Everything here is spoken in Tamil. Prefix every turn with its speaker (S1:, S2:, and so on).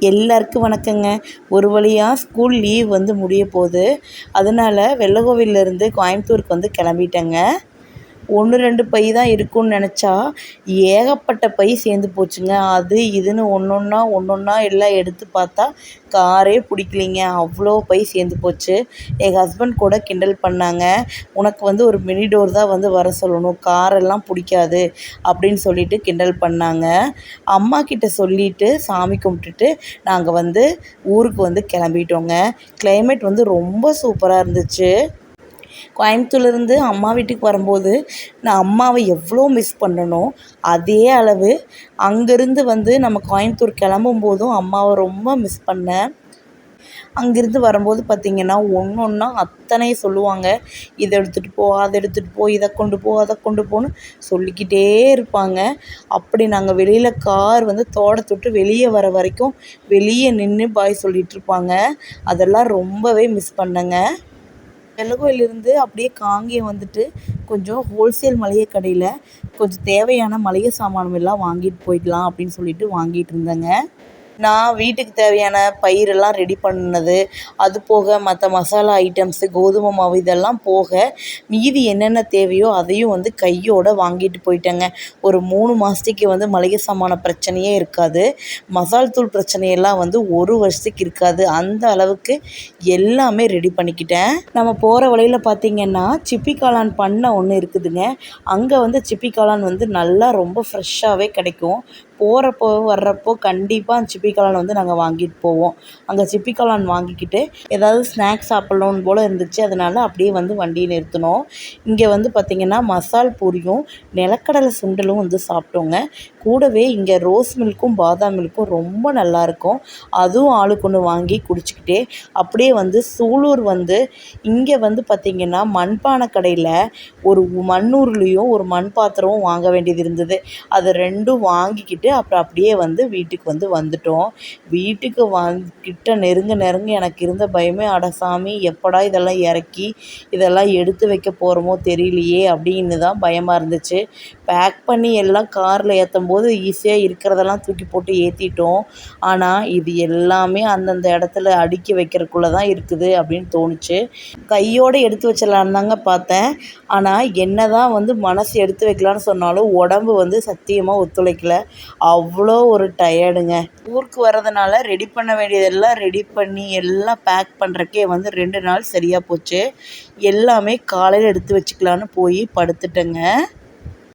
S1: எல்லாருக்கும் வணக்கங்க. ஒரு வழியாக ஸ்கூல் லீவ் வந்து முடிய போகுது. அதனால் வெள்ளக்கோவிலேருந்து கோயம்புத்தூருக்கு வந்து கிளம்பிட்டேங்க. 1, 2 பை தான் இருக்கும்னு நினச்சா ஏகப்பட்ட பை சேர்ந்து போச்சுங்க. அது இதுன்னு ஒன்றொன்னா எல்லாம் எடுத்து பார்த்தா காரே பிடிக்கலிங்க. அவ்வளோ பை சேர்ந்து போச்சு. எங்கள் ஹஸ்பண்ட் கூட கிண்டல் பண்ணாங்க, உனக்கு வந்து ஒரு மினி டோர் தான் வந்து வர சொல்லணும், காரெல்லாம் பிடிக்காது அப்படின்னு சொல்லிட்டு கிண்டல் பண்ணாங்க. அம்மா கிட்ட சொல்லிவிட்டு சாமி கும்பிட்டுட்டு நாங்கள் வந்து ஊருக்கு வந்து கிளம்பிட்டோங்க. கிளைமேட் வந்து ரொம்ப சூப்பராக இருந்துச்சு. கோயம்புத்தூர்லேருந்து அம்மா வீட்டுக்கு வரும்போது நான் அம்மாவை எவ்வளோ மிஸ் பண்ணனோ அதே அளவு அங்கேருந்து வந்து நம்ம கோயம்புத்தூர் கிளம்பும்போதும் அம்மாவை ரொம்ப மிஸ் பண்ணேன். அங்கேருந்து வரும்போது பார்த்திங்கன்னா ஒன்றா அத்தனையும் சொல்லுவாங்க, இதை எடுத்துகிட்டு போ, அதை எடுத்துகிட்டு போ, இதை கொண்டு போ, அதை கொண்டு போன்னு சொல்லிக்கிட்டே இருப்பாங்க. அப்படி நாங்கள் வெளியில் கார் வந்து தோட்டத்தை வெளியே வர வரைக்கும் வெளியே நின்று பாய் சொல்லிகிட்டு இருப்பாங்க. அதெல்லாம் ரொம்பவே மிஸ் பண்ணேங்க. வெள்ளக்கோயிலிருந்து அப்படியே காங்கேயம் வந்துட்டு கொஞ்சம் ஹோல்சேல் மளிகை கடையில் கொஞ்சம் தேவையான மளிகை சாமான் எல்லாம் வாங்கிட்டு போயிடலாம் அப்படின்னு சொல்லிட்டு வாங்கிட்டு இருந்தேங்க. நான் வீட்டுக்கு தேவையான பயிரெல்லாம் ரெடி பண்ணது, அது போக மற்ற மசாலா ஐட்டம்ஸு, கோதுமை மாவு இதெல்லாம் போக மீதி என்னென்ன தேவையோ அதையும் வந்து கையோடு வாங்கிட்டு போயிட்டேங்க. ஒரு 3 மாதத்துக்கு வந்து மளிகை சாமான பிரச்சனையே இருக்காது. மசால் தூள் பிரச்சனையெல்லாம் வந்து 1 வருஷத்துக்கு இருக்காது. அந்த அளவுக்கு எல்லாமே ரெடி பண்ணிக்கிட்டேன். நம்ம போகிற வழியில் பார்த்திங்கன்னா சிப்பி காளான் பண்ணை ஒன்று இருக்குதுங்க. அங்கே வந்து சிப்பி காளான் வந்து நல்லா ரொம்ப ஃப்ரெஷ்ஷாகவே கிடைக்கும். போகிறப்போ வர்றப்போ கண்டிப்பாக சிப்பி காளான் வந்து நாங்கள் வாங்கிட்டு போவோம். அங்கே சிப்பி காளான் வாங்கிக்கிட்டு ஏதாவது ஸ்நாக்ஸ் சாப்பிட்ணுன்னு போல் இருந்துச்சு. அதனால் அப்படியே வந்து வண்டியை நிறுத்தினோம். இங்கே வந்து பார்த்திங்கன்னா மசால் பூரியும் நிலக்கடலை சுண்டலும் வந்து சாப்பிட்டோங்க. கூடவே இங்கே ரோஸ் மில்க்கும் பாதாம் மில்க்கும் ரொம்ப நல்லாயிருக்கும். அதுவும் ஆளுக்கு ஒன்று வாங்கி குடிச்சிக்கிட்டே அப்படியே வந்து சூலூர் வந்து இங்கே வந்து பார்த்திங்கன்னா மண்பானை கடையில் ஒரு மண்ணூர்லேயும் ஒரு மண் பாத்திரமும் வாங்க வேண்டியது இருந்தது. அது 2ம் வாங்கிக்கிட்டு அப்புறம் அப்படியே வந்து வீட்டுக்கு வந்து வந்துட்டோம். வீட்டுக்கு கிட்ட நெருங்க எனக்கு இருந்த பயமே, அட சாமி எப்படா இதெல்லாம் இறக்கி இதெல்லாம் எடுத்து வைக்க போகிறோமோ தெரியலையே அப்படின்னு தான் பயமாக இருந்துச்சு. பேக் பண்ணி எல்லாம் காரில் ஏற்றும்போது ஈஸியாக இருக்கிறதெல்லாம் தூக்கி போட்டு ஏற்றிட்டோம். ஆனால் இது எல்லாமே அந்தந்த இடத்துல அடுக்கி வைக்கிறதுக்குள்ளே தான் இருக்குது அப்படின்னு தோணுச்சு. கையோடு எடுத்து வச்சிடலான்னு தாங்க பார்த்தேன். ஆனால் என்ன தான் வந்து மனசு எடுத்து வைக்கலான்னு சொன்னாலும் உடம்பு வந்து சத்தியமாக ஒத்துழைக்கல. அவ்வளோ ஒரு டயர்டுங்க. ஊருக்கு வர்றதுனால ரெடி பண்ண வேண்டியதெல்லாம் ரெடி பண்ணி எல்லாம் பேக் பண்ணுறக்கே வந்து 2 நாள் சரியாக போச்சு. எல்லாமே காலையில் எடுத்து வச்சுக்கலான்னு போய் படுத்துட்டேங்க.